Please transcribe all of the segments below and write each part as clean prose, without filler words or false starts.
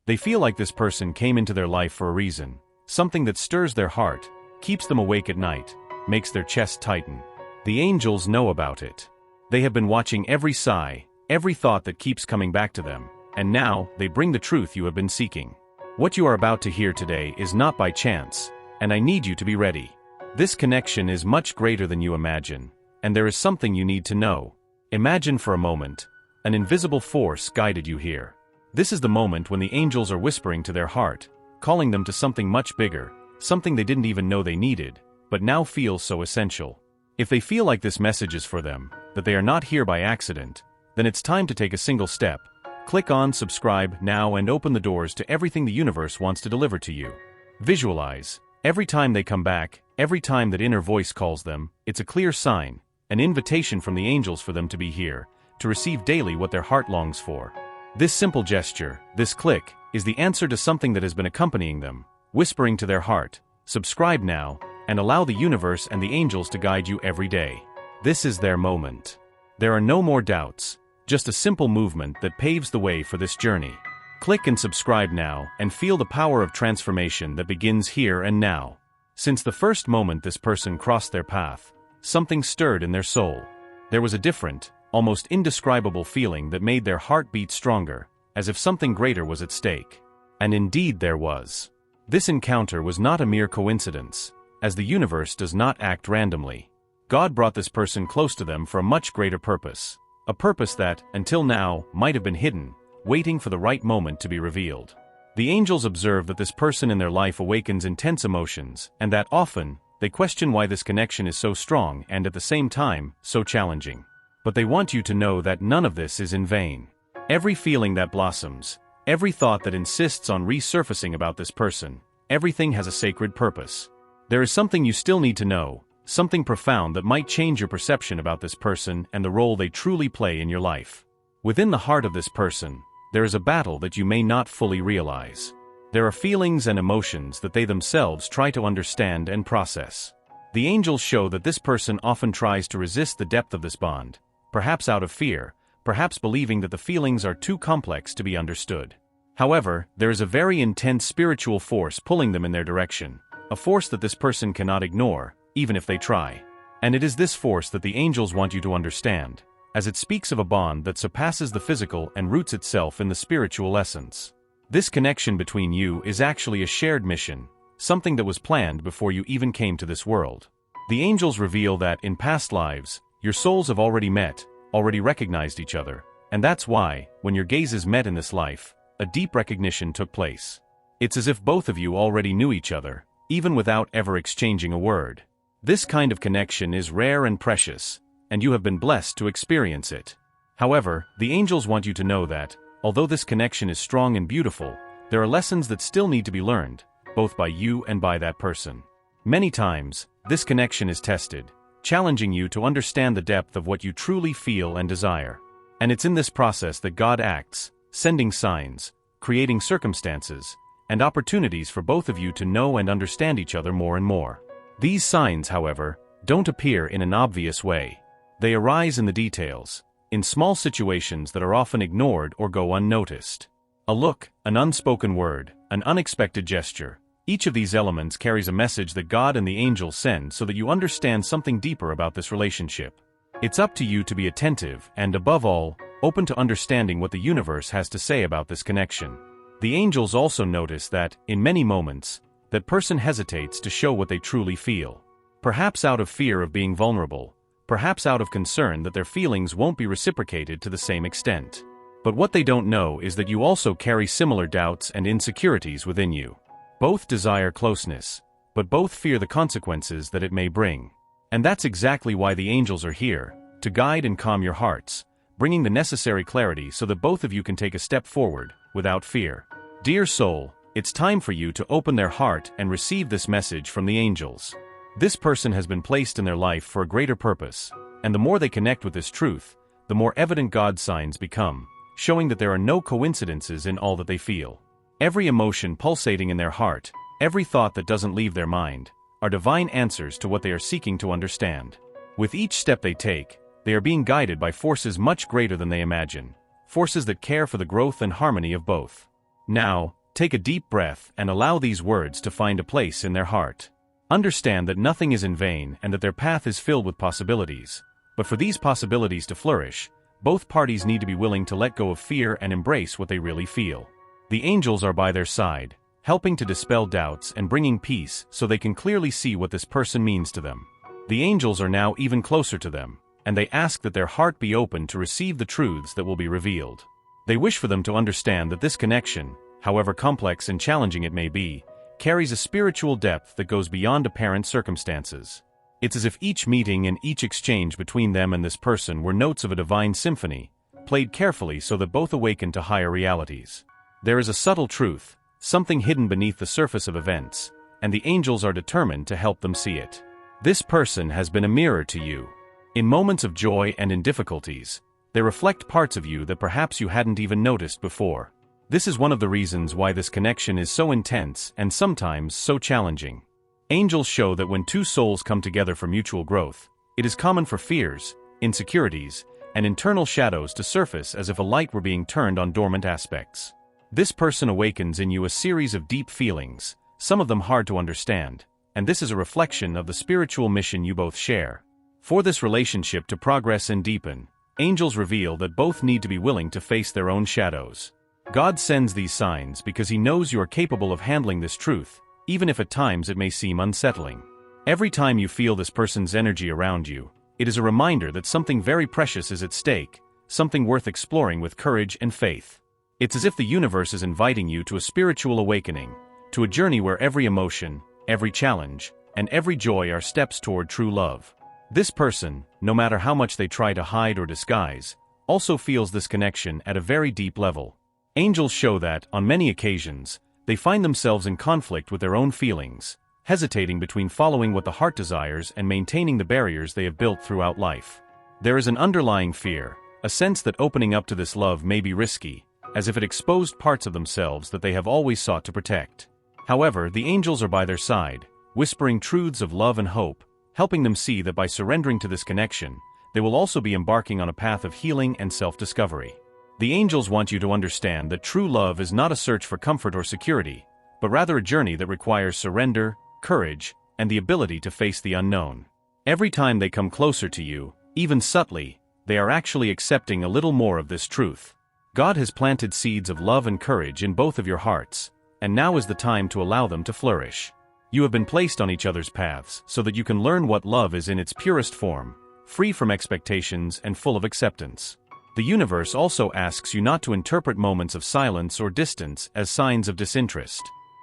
They feel like this person came into their life for a reason, something that stirs their heart, keeps them awake at night, makes their chest tighten. The angels know about it. They have been watching every sigh, every thought that keeps coming back to them, and now they bring the truth you have been seeking. What you are about to hear today is not by chance, and I need you to be ready. This connection is much greater than you imagine, and there is something you need to know. Imagine for a moment, an invisible force guided you here. This is the moment when the angels are whispering to their heart, calling them to something much bigger, something they didn't even know they needed, but now feels so essential. If they feel like this message is for them, that they are not here by accident, then it's time to take a single step. Click on subscribe now and open the doors to everything the universe wants to deliver to you. Visualize. Every time they come back, every time that inner voice calls them, it's a clear sign, an invitation from the angels for them to be here, to receive daily what their heart longs for. This simple gesture, this click, is the answer to something that has been accompanying them, whispering to their heart, subscribe now, and allow the universe and the angels to guide you every day. This is their moment. There are no more doubts, just a simple movement that paves the way for this journey. Click and subscribe now and feel the power of transformation that begins here and now. Since the first moment this person crossed their path, something stirred in their soul. There was a different, almost indescribable feeling that made their heart beat stronger, as if something greater was at stake. And indeed there was. This encounter was not a mere coincidence, as the universe does not act randomly. God brought this person close to them for a much greater purpose. A purpose that, until now, might have been hidden, waiting for the right moment to be revealed. The angels observe that this person in their life awakens intense emotions, and that often, they question why this connection is so strong and at the same time, so challenging. But they want you to know that none of this is in vain. Every feeling that blossoms, every thought that insists on resurfacing about this person, everything has a sacred purpose. There is something you still need to know, something profound that might change your perception about this person and the role they truly play in your life. Within the heart of this person, there is a battle that you may not fully realize. There are feelings and emotions that they themselves try to understand and process. The angels show that this person often tries to resist the depth of this bond, perhaps out of fear, perhaps believing that the feelings are too complex to be understood. However, there is a very intense spiritual force pulling them in their direction, a force that this person cannot ignore, even if they try. And it is this force that the angels want you to understand, as it speaks of a bond that surpasses the physical and roots itself in the spiritual essence. This connection between you is actually a shared mission, something that was planned before you even came to this world. The angels reveal that in past lives, your souls have already met, already recognized each other, and that's why, when your gazes met in this life, a deep recognition took place. It's as if both of you already knew each other, even without ever exchanging a word. This kind of connection is rare and precious, and you have been blessed to experience it. However, the angels want you to know that, although this connection is strong and beautiful, there are lessons that still need to be learned, both by you and by that person. Many times, this connection is tested, challenging you to understand the depth of what you truly feel and desire. And it's in this process that God acts, sending signs, creating circumstances, and opportunities for both of you to know and understand each other more and more. These signs, however, don't appear in an obvious way. They arise in the details, in small situations that are often ignored or go unnoticed. A look, an unspoken word, an unexpected gesture. Each of these elements carries a message that God and the angels send so that you understand something deeper about this relationship. It's up to you to be attentive and, above all, open to understanding what the universe has to say about this connection. The angels also notice that, in many moments, that person hesitates to show what they truly feel. Perhaps out of fear of being vulnerable, perhaps out of concern that their feelings won't be reciprocated to the same extent. But what they don't know is that you also carry similar doubts and insecurities within you. Both desire closeness, but both fear the consequences that it may bring. And that's exactly why the angels are here, to guide and calm your hearts, bringing the necessary clarity so that both of you can take a step forward, without fear. Dear soul, it's time for you to open their heart and receive this message from the angels. This person has been placed in their life for a greater purpose, and the more they connect with this truth, the more evident God's signs become, showing that there are no coincidences in all that they feel. Every emotion pulsating in their heart, every thought that doesn't leave their mind, are divine answers to what they are seeking to understand. With each step they take, they are being guided by forces much greater than they imagine, forces that care for the growth and harmony of both. Now, take a deep breath and allow these words to find a place in their heart. Understand that nothing is in vain and that their path is filled with possibilities. But for these possibilities to flourish, both parties need to be willing to let go of fear and embrace what they really feel. The angels are by their side, helping to dispel doubts and bringing peace so they can clearly see what this person means to them. The angels are now even closer to them, and they ask that their heart be open to receive the truths that will be revealed. They wish for them to understand that this connection, however complex and challenging it may be, carries a spiritual depth that goes beyond apparent circumstances. It's as if each meeting and each exchange between them and this person were notes of a divine symphony, played carefully so that both awaken to higher realities. There is a subtle truth, something hidden beneath the surface of events, and the angels are determined to help them see it. This person has been a mirror to you. In moments of joy and in difficulties, they reflect parts of you that perhaps you hadn't even noticed before. This is one of the reasons why this connection is so intense and sometimes so challenging. Angels show that when two souls come together for mutual growth, it is common for fears, insecurities, and internal shadows to surface as if a light were being turned on dormant aspects. This person awakens in you a series of deep feelings, some of them hard to understand, and this is a reflection of the spiritual mission you both share. For this relationship to progress and deepen, angels reveal that both need to be willing to face their own shadows. God sends these signs because He knows you are capable of handling this truth, even if at times it may seem unsettling. Every time you feel this person's energy around you, it is a reminder that something very precious is at stake, something worth exploring with courage and faith. It's as if the universe is inviting you to a spiritual awakening, to a journey where every emotion, every challenge, and every joy are steps toward true love. This person, no matter how much they try to hide or disguise, also feels this connection at a very deep level. Angels show that, on many occasions, they find themselves in conflict with their own feelings, hesitating between following what the heart desires and maintaining the barriers they have built throughout life. There is an underlying fear, a sense that opening up to this love may be risky, as if it exposed parts of themselves that they have always sought to protect. However, the angels are by their side, whispering truths of love and hope, helping them see that by surrendering to this connection, they will also be embarking on a path of healing and self-discovery. The angels want you to understand that true love is not a search for comfort or security, but rather a journey that requires surrender, courage, and the ability to face the unknown. Every time they come closer to you, even subtly, they are actually accepting a little more of this truth. God has planted seeds of love and courage in both of your hearts, and now is the time to allow them to flourish. You have been placed on each other's paths so that you can learn what love is in its purest form, free from expectations and full of acceptance. The universe also asks you not to interpret moments of silence or distance as signs of disinterest.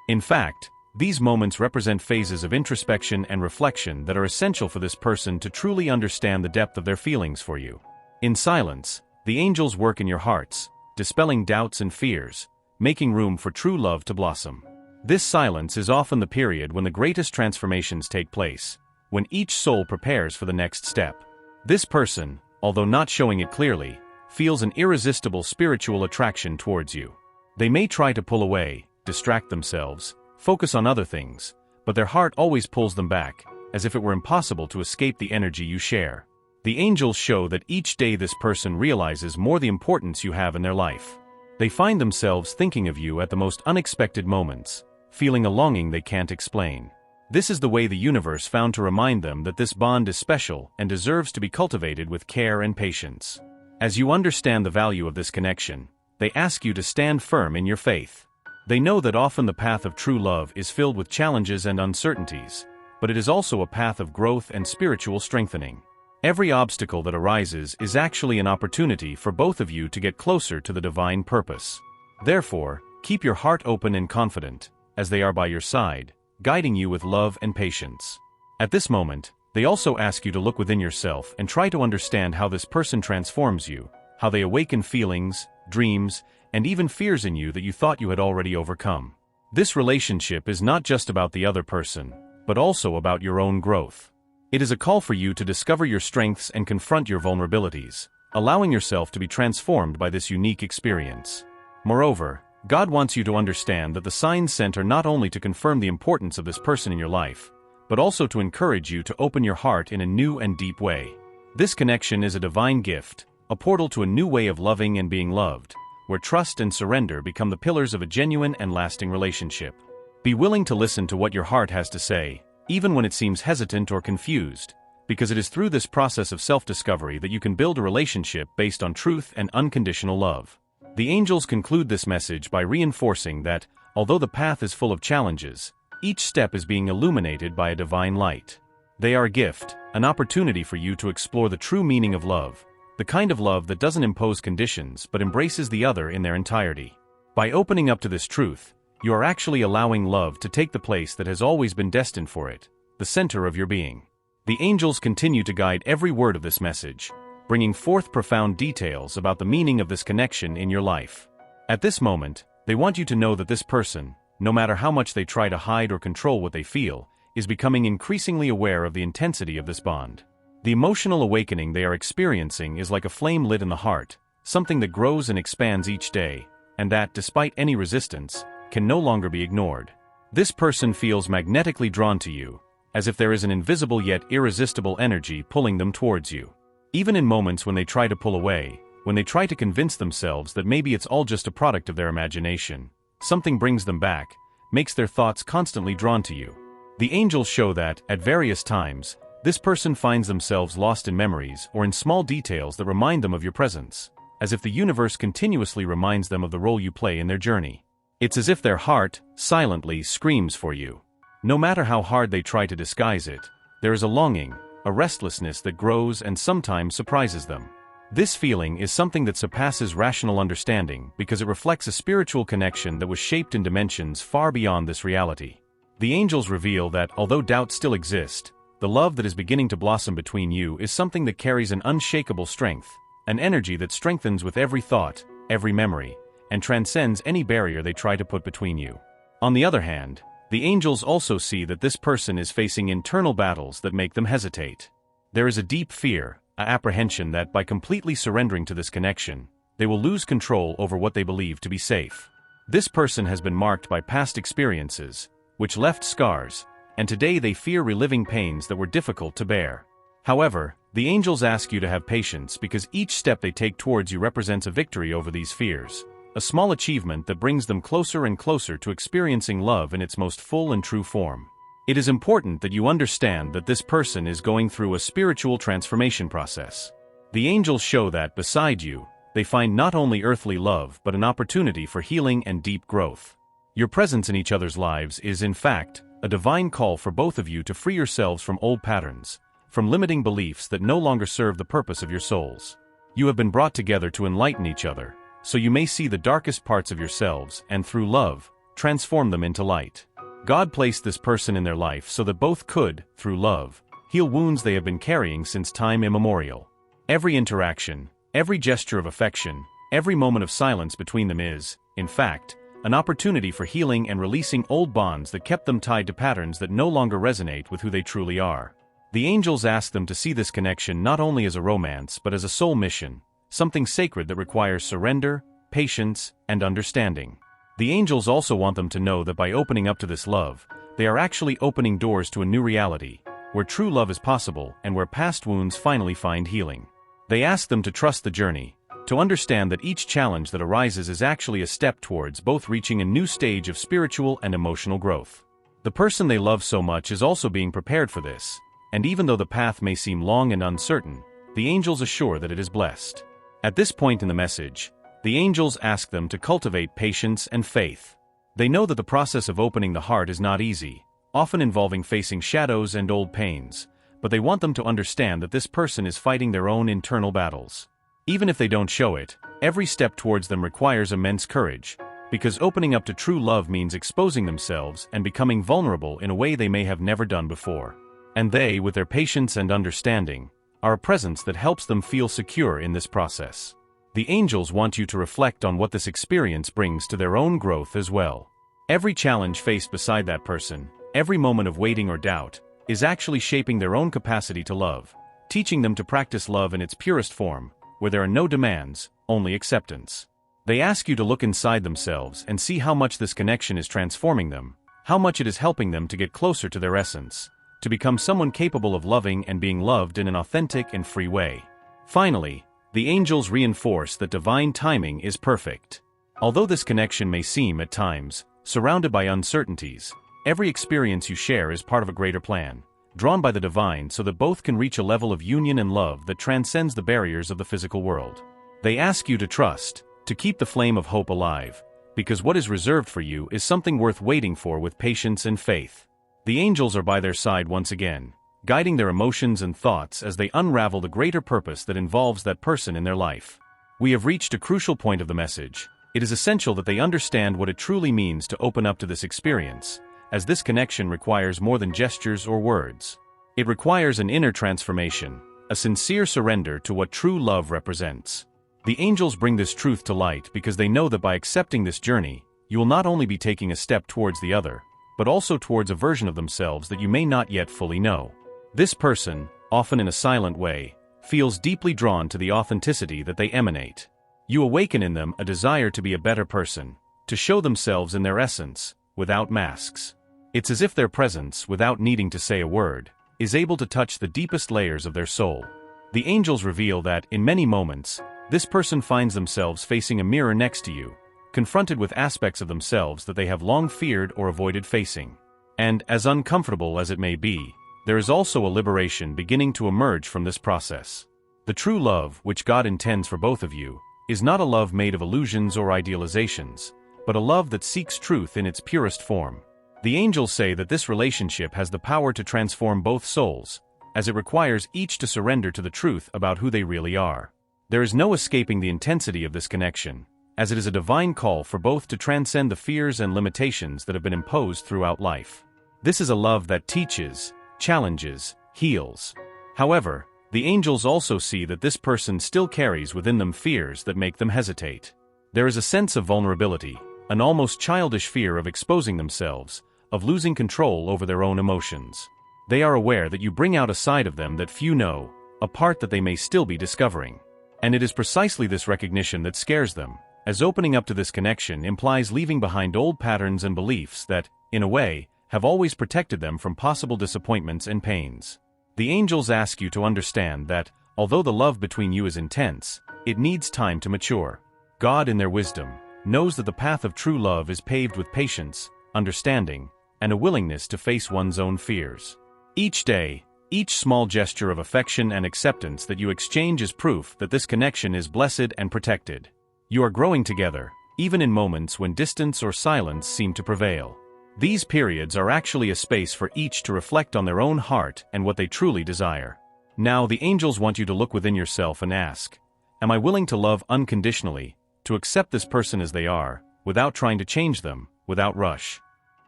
In fact, these moments represent phases of introspection and reflection that are essential for this person to truly understand the depth of their feelings for you. In silence, the angels work in your hearts, dispelling doubts and fears, making room for true love to blossom. This silence is often the period when the greatest transformations take place, when each soul prepares for the next step. This person, although not showing it clearly, feels an irresistible spiritual attraction towards you. They may try to pull away, distract themselves, focus on other things, but their heart always pulls them back, as if it were impossible to escape the energy you share. The angels show that each day this person realizes more the importance you have in their life. They find themselves thinking of you at the most unexpected moments, feeling a longing they can't explain. This is the way the universe found to remind them that this bond is special and deserves to be cultivated with care and patience. As you understand the value of this connection, they ask you to stand firm in your faith. They know that often the path of true love is filled with challenges and uncertainties, but it is also a path of growth and spiritual strengthening. Every obstacle that arises is actually an opportunity for both of you to get closer to the divine purpose. Therefore, keep your heart open and confident, as they are by your side, guiding you with love and patience. At this moment, they also ask you to look within yourself and try to understand how this person transforms you, how they awaken feelings, dreams, and even fears in you that you thought you had already overcome. This relationship is not just about the other person, but also about your own growth. It is a call for you to discover your strengths and confront your vulnerabilities, allowing yourself to be transformed by this unique experience. Moreover, God wants you to understand that the signs sent are not only to confirm the importance of this person in your life, but also to encourage you to open your heart in a new and deep way. This connection is a divine gift, a portal to a new way of loving and being loved, where trust and surrender become the pillars of a genuine and lasting relationship. Be willing to listen to what your heart has to say, even when it seems hesitant or confused, because it is through this process of self-discovery that you can build a relationship based on truth and unconditional love. The angels conclude this message by reinforcing that, although the path is full of challenges, each step is being illuminated by a divine light. They are a gift, an opportunity for you to explore the true meaning of love, the kind of love that doesn't impose conditions but embraces the other in their entirety. By opening up to this truth, you are actually allowing love to take the place that has always been destined for it, the center of your being. The angels continue to guide every word of this message, bringing forth profound details about the meaning of this connection in your life. At this moment, they want you to know that this person, no matter how much they try to hide or control what they feel, is becoming increasingly aware of the intensity of this bond. The emotional awakening they are experiencing is like a flame lit in the heart, something that grows and expands each day, and that, despite any resistance, can no longer be ignored. This person feels magnetically drawn to you, as if there is an invisible yet irresistible energy pulling them towards you. Even in moments when they try to pull away, when they try to convince themselves that maybe it's all just a product of their imagination, something brings them back, makes their thoughts constantly drawn to you. The angels show that, at various times, this person finds themselves lost in memories or in small details that remind them of your presence, as if the universe continuously reminds them of the role you play in their journey. It's as if their heart, silently, screams for you. No matter how hard they try to disguise it, there is a longing, a restlessness that grows and sometimes surprises them. This feeling is something that surpasses rational understanding because it reflects a spiritual connection that was shaped in dimensions far beyond this reality. The angels reveal that, although doubts still exist, the love that is beginning to blossom between you is something that carries an unshakable strength, an energy that strengthens with every thought, every memory, and transcends any barrier they try to put between you. On the other hand, the angels also see that this person is facing internal battles that make them hesitate. There is a deep fear, an apprehension that by completely surrendering to this connection, they will lose control over what they believe to be safe. This person has been marked by past experiences, which left scars, and today they fear reliving pains that were difficult to bear. However, the angels ask you to have patience because each step they take towards you represents a victory over these fears, a small achievement that brings them closer and closer to experiencing love in its most full and true form. It is important that you understand that this person is going through a spiritual transformation process. The angels show that, beside you, they find not only earthly love but an opportunity for healing and deep growth. Your presence in each other's lives is, in fact, a divine call for both of you to free yourselves from old patterns, from limiting beliefs that no longer serve the purpose of your souls. You have been brought together to enlighten each other, so you may see the darkest parts of yourselves and, through love, transform them into light. God placed this person in their life so that both could, through love, heal wounds they have been carrying since time immemorial. Every interaction, every gesture of affection, every moment of silence between them is, in fact, an opportunity for healing and releasing old bonds that kept them tied to patterns that no longer resonate with who they truly are. The angels ask them to see this connection not only as a romance but as a soul mission, something sacred that requires surrender, patience, and understanding. The angels also want them to know that by opening up to this love, they are actually opening doors to a new reality, where true love is possible and where past wounds finally find healing. They ask them to trust the journey, to understand that each challenge that arises is actually a step towards both reaching a new stage of spiritual and emotional growth. The person they love so much is also being prepared for this, and even though the path may seem long and uncertain, the angels assure that it is blessed. At this point in the message, the angels ask them to cultivate patience and faith. They know that the process of opening the heart is not easy, often involving facing shadows and old pains, but they want them to understand that this person is fighting their own internal battles. Even if they don't show it, every step towards them requires immense courage, because opening up to true love means exposing themselves and becoming vulnerable in a way they may have never done before. And they, with their patience and understanding, are a presence that helps them feel secure in this process. The angels want you to reflect on what this experience brings to their own growth as well. Every challenge faced beside that person, every moment of waiting or doubt, is actually shaping their own capacity to love, teaching them to practice love in its purest form, where there are no demands, only acceptance. They ask you to look inside themselves and see how much this connection is transforming them, how much it is helping them to get closer to their essence, to become someone capable of loving and being loved in an authentic and free way. Finally, the angels reinforce that divine timing is perfect. Although this connection may seem, at times, surrounded by uncertainties, every experience you share is part of a greater plan, drawn by the divine so that both can reach a level of union and love that transcends the barriers of the physical world. They ask you to trust, to keep the flame of hope alive, because what is reserved for you is something worth waiting for with patience and faith. The angels are by their side once again, guiding their emotions and thoughts as they unravel the greater purpose that involves that person in their life. We have reached a crucial point of the message. It is essential that they understand what it truly means to open up to this experience, as this connection requires more than gestures or words. It requires an inner transformation, a sincere surrender to what true love represents. The angels bring this truth to light because they know that by accepting this journey, you will not only be taking a step towards the other, but also towards a version of themselves that you may not yet fully know. This person, often in a silent way, feels deeply drawn to the authenticity that they emanate. You awaken in them a desire to be a better person, to show themselves in their essence, without masks. It's as if their presence, without needing to say a word, is able to touch the deepest layers of their soul. The angels reveal that, in many moments, this person finds themselves facing a mirror next to you, confronted with aspects of themselves that they have long feared or avoided facing. And, as uncomfortable as it may be, there is also a liberation beginning to emerge from this process. The true love, which God intends for both of you, is not a love made of illusions or idealizations, but a love that seeks truth in its purest form. The angels say that this relationship has the power to transform both souls, as it requires each to surrender to the truth about who they really are. There is no escaping the intensity of this connection, as it is a divine call for both to transcend the fears and limitations that have been imposed throughout life. This is a love that teaches, challenges, heals. However, the angels also see that this person still carries within them fears that make them hesitate. There is a sense of vulnerability, an almost childish fear of exposing themselves, of losing control over their own emotions. They are aware that you bring out a side of them that few know, a part that they may still be discovering. And it is precisely this recognition that scares them, as opening up to this connection implies leaving behind old patterns and beliefs that, in a way, have always protected them from possible disappointments and pains. The angels ask you to understand that, although the love between you is intense, it needs time to mature. God, in their wisdom, knows that the path of true love is paved with patience, understanding, and a willingness to face one's own fears. Each day, each small gesture of affection and acceptance that you exchange is proof that this connection is blessed and protected. You are growing together, even in moments when distance or silence seem to prevail. These periods are actually a space for each to reflect on their own heart and what they truly desire. Now the angels want you to look within yourself and ask, am I willing to love unconditionally, to accept this person as they are, without trying to change them, without rush?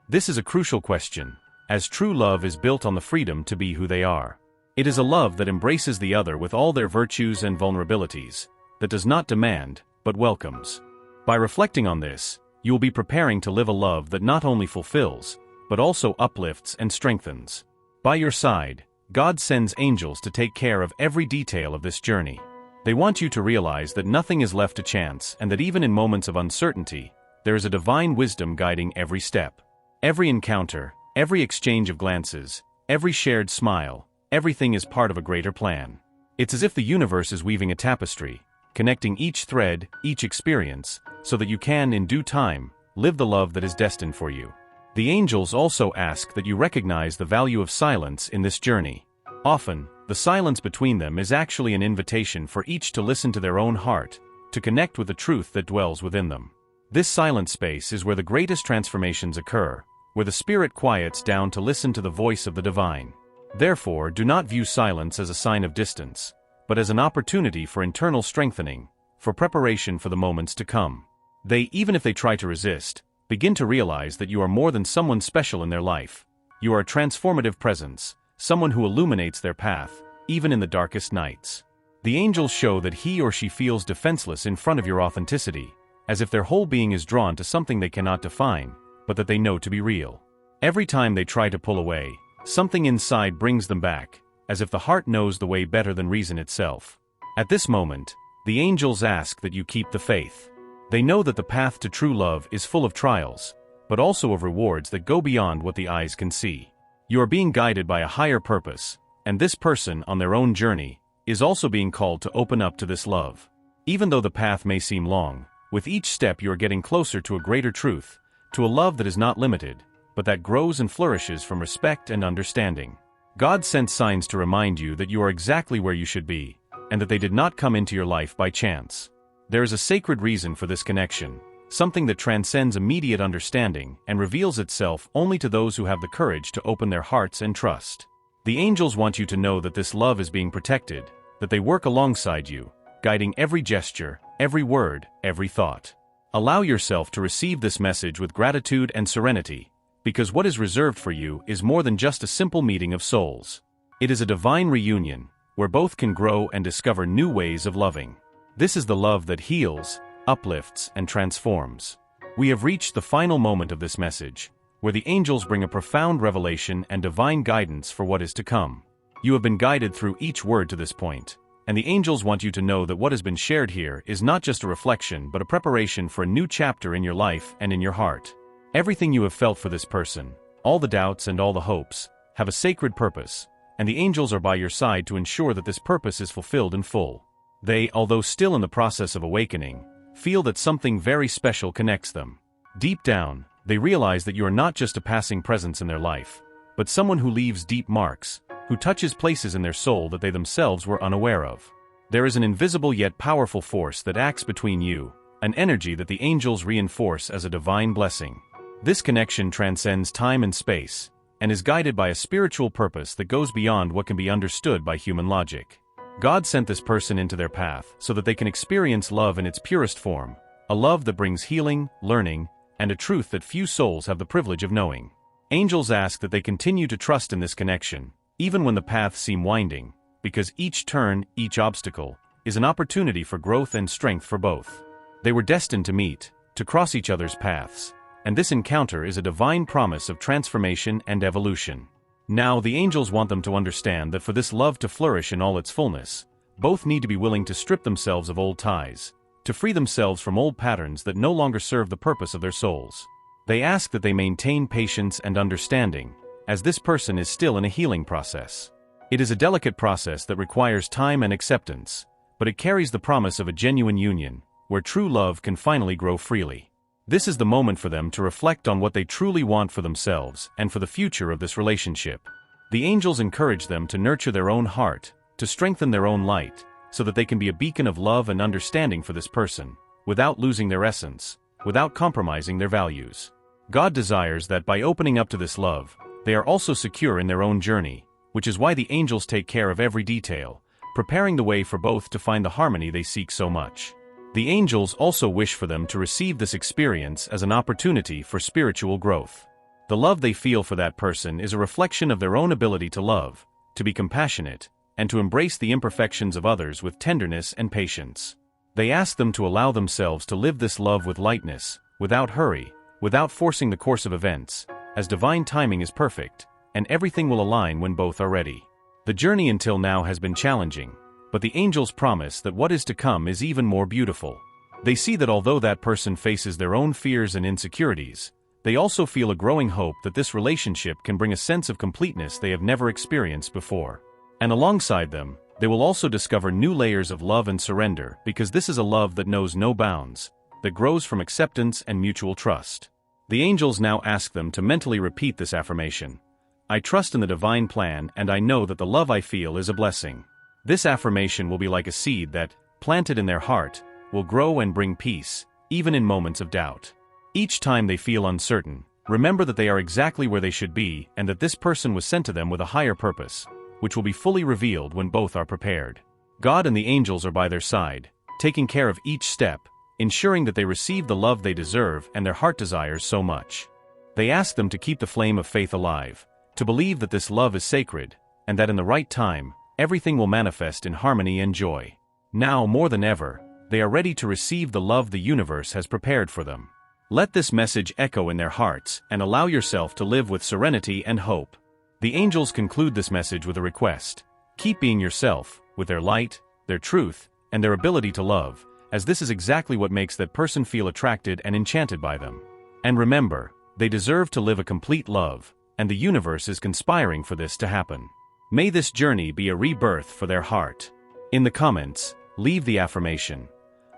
This is a crucial question, as true love is built on the freedom to be who they are. It is a love that embraces the other with all their virtues and vulnerabilities, that does not demand, but welcomes. By reflecting on this, you will be preparing to live a love that not only fulfills, but also uplifts and strengthens. By your side, God sends angels to take care of every detail of this journey. They want you to realize that nothing is left to chance and that even in moments of uncertainty, there is a divine wisdom guiding every step. Every encounter, every exchange of glances, every shared smile, everything is part of a greater plan. It's as if the universe is weaving a tapestry, connecting each thread, each experience, so that you can, in due time, live the love that is destined for you. The angels also ask that you recognize the value of silence in this journey. Often, the silence between them is actually an invitation for each to listen to their own heart, to connect with the truth that dwells within them. This silent space is where the greatest transformations occur, where the spirit quiets down to listen to the voice of the divine. Therefore, do not view silence as a sign of distance, but as an opportunity for internal strengthening, for preparation for the moments to come. They, even if they try to resist, begin to realize that you are more than someone special in their life. You are a transformative presence, someone who illuminates their path, even in the darkest nights. The angels show that he or she feels defenseless in front of your authenticity, as if their whole being is drawn to something they cannot define, but that they know to be real. Every time they try to pull away, something inside brings them back, as if the heart knows the way better than reason itself. At this moment, the angels ask that you keep the faith. They know that the path to true love is full of trials, but also of rewards that go beyond what the eyes can see. You are being guided by a higher purpose, and this person, on their own journey, is also being called to open up to this love. Even though the path may seem long, With each step you are getting closer to a greater truth, to a love that is not limited, but that grows and flourishes from respect and understanding. God sent signs to remind you that you are exactly where you should be, and that they did not come into your life by chance. There is a sacred reason for this connection, something that transcends immediate understanding and reveals itself only to those who have the courage to open their hearts and trust. The angels want you to know that this love is being protected, that they work alongside you, guiding every gesture, every word, every thought. Allow yourself to receive this message with gratitude and serenity, because what is reserved for you is more than just a simple meeting of souls. It is a divine reunion, where both can grow and discover new ways of loving. This is the love that heals, uplifts, and transforms. We have reached the final moment of this message, where the angels bring a profound revelation and divine guidance for what is to come. You have been guided through each word to this point, and the angels want you to know that what has been shared here is not just a reflection but a preparation for a new chapter in your life and in your heart. Everything you have felt for this person, all the doubts and all the hopes, have a sacred purpose, and the angels are by your side to ensure that this purpose is fulfilled in full. They, although still in the process of awakening, feel that something very special connects them. Deep down, they realize that you are not just a passing presence in their life, but someone who leaves deep marks, who touches places in their soul that they themselves were unaware of. There is an invisible yet powerful force that acts between you, an energy that the angels reinforce as a divine blessing. This connection transcends time and space, and is guided by a spiritual purpose that goes beyond what can be understood by human logic. God sent this person into their path so that they can experience love in its purest form, a love that brings healing, learning, and a truth that few souls have the privilege of knowing. Angels ask that they continue to trust in this connection, even when the paths seem winding, because each turn, each obstacle, is an opportunity for growth and strength for both. They were destined to meet, to cross each other's paths, and this encounter is a divine promise of transformation and evolution. Now the angels want them to understand that for this love to flourish in all its fullness, both need to be willing to strip themselves of old ties, to free themselves from old patterns that no longer serve the purpose of their souls. They ask that they maintain patience and understanding, as this person is still in a healing process. It is a delicate process that requires time and acceptance, but it carries the promise of a genuine union, where true love can finally grow freely. This is the moment for them to reflect on what they truly want for themselves and for the future of this relationship. The angels encourage them to nurture their own heart, to strengthen their own light, so that they can be a beacon of love and understanding for this person, without losing their essence, without compromising their values. God desires that by opening up to this love, they are also secure in their own journey, which is why the angels take care of every detail, preparing the way for both to find the harmony they seek so much. The angels also wish for them to receive this experience as an opportunity for spiritual growth. The love they feel for that person is a reflection of their own ability to love, to be compassionate, and to embrace the imperfections of others with tenderness and patience. They ask them to allow themselves to live this love with lightness, without hurry, without forcing the course of events, as divine timing is perfect, and everything will align when both are ready. The journey until now has been challenging, but the angels promise that what is to come is even more beautiful. They see that although that person faces their own fears and insecurities, they also feel a growing hope that this relationship can bring a sense of completeness they have never experienced before. And alongside them, they will also discover new layers of love and surrender, because this is a love that knows no bounds, that grows from acceptance and mutual trust. The angels now ask them to mentally repeat this affirmation. I trust in the divine plan, and I know that the love I feel is a blessing. This affirmation will be like a seed that, planted in their heart, will grow and bring peace, even in moments of doubt. Each time they feel uncertain, remember that they are exactly where they should be and that this person was sent to them with a higher purpose, which will be fully revealed when both are prepared. God and the angels are by their side, taking care of each step, ensuring that they receive the love they deserve and their heart desires so much. They ask them to keep the flame of faith alive, to believe that this love is sacred, and that in the right time, everything will manifest in harmony and joy. Now, more than ever, they are ready to receive the love the universe has prepared for them. Let this message echo in their hearts and allow yourself to live with serenity and hope. The angels conclude this message with a request. Keep being yourself, with their light, their truth, and their ability to love, as this is exactly what makes that person feel attracted and enchanted by them. And remember, they deserve to live a complete love, and the universe is conspiring for this to happen. May this journey be a rebirth for their heart. In the comments, leave the affirmation.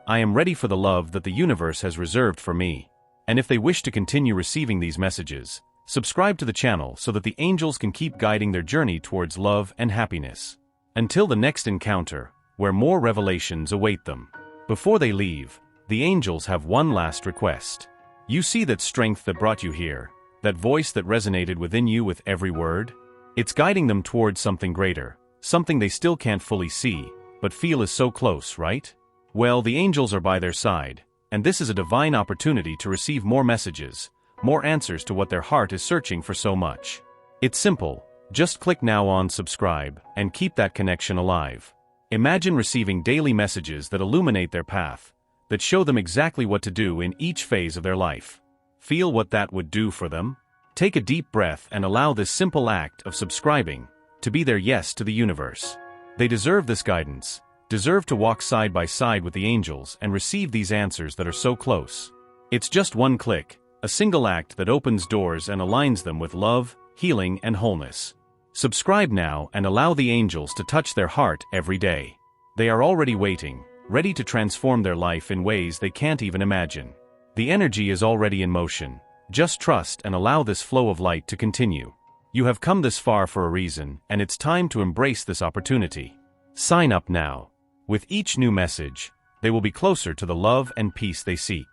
I am ready for the love that the universe has reserved for me. And if they wish to continue receiving these messages, subscribe to the channel so that the angels can keep guiding their journey towards love and happiness. Until the next encounter, where more revelations await them. Before they leave, the angels have one last request. You see that strength that brought you here, that voice that resonated within you with every word? It's guiding them towards something greater, something they still can't fully see, but feel is so close, right? Well, the angels are by their side, and this is a divine opportunity to receive more messages, more answers to what their heart is searching for so much. It's simple, just click now on subscribe, and keep that connection alive. Imagine receiving daily messages that illuminate their path, that show them exactly what to do in each phase of their life. Feel what that would do for them? Take a deep breath and allow this simple act of subscribing to be their yes to the universe. They deserve this guidance, deserve to walk side by side with the angels and receive these answers that are so close. It's just one click, a single act that opens doors and aligns them with love, healing, and wholeness. Subscribe now and allow the angels to touch their heart every day. They are already waiting, ready to transform their life in ways they can't even imagine. The energy is already in motion. Just trust and allow this flow of light to continue. You have come this far for a reason, and it's time to embrace this opportunity. Sign up now. With each new message, they will be closer to the love and peace they seek.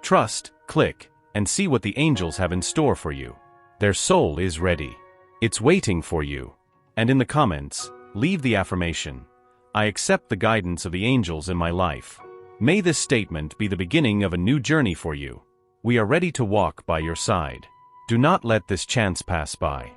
Trust, click, and see what the angels have in store for you. Their soul is ready. It's waiting for you. And in the comments, leave the affirmation: I accept the guidance of the angels in my life. May this statement be the beginning of a new journey for you. We are ready to walk by your side. Do not let this chance pass by.